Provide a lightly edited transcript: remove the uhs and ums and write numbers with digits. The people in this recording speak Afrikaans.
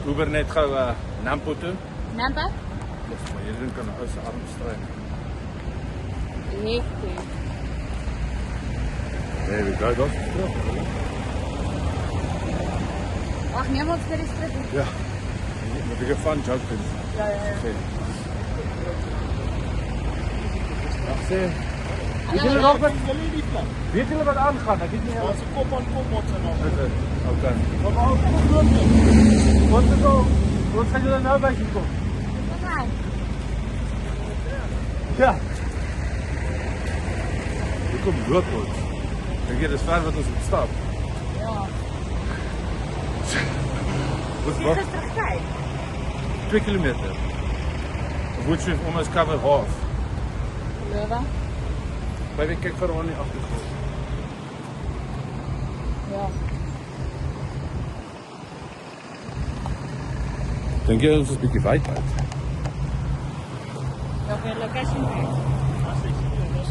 Uber net gou Nampo toe. Nampa? Dis maar hierdie kan 'n ou se arm stry. Hektiek. There we go, dat is terug. Ag, neem ons vir die strip. Ja. Moet ek 'n fun joke doen? Ja. Sê. Ag sê. Weet julle nog wat Weet julle wat aangaan? Ek weet nie. Ons kop aan kop wat se nou. Okay. Wat al kom groot. Wat gaan julle nou by kom? Okay. Ja. Ek kom loop ons. Dink jy dis ver wat ons moet stap? Ja. Wat Jy wag? het terugkyk. 2 kilometer. Which we've almost covered half. Lewe. Baie kyk vir hom in die agtergrond. Ja. Dink jy ons is 'n bietjie wyd uit? Ja, vir location. As ek sien, dis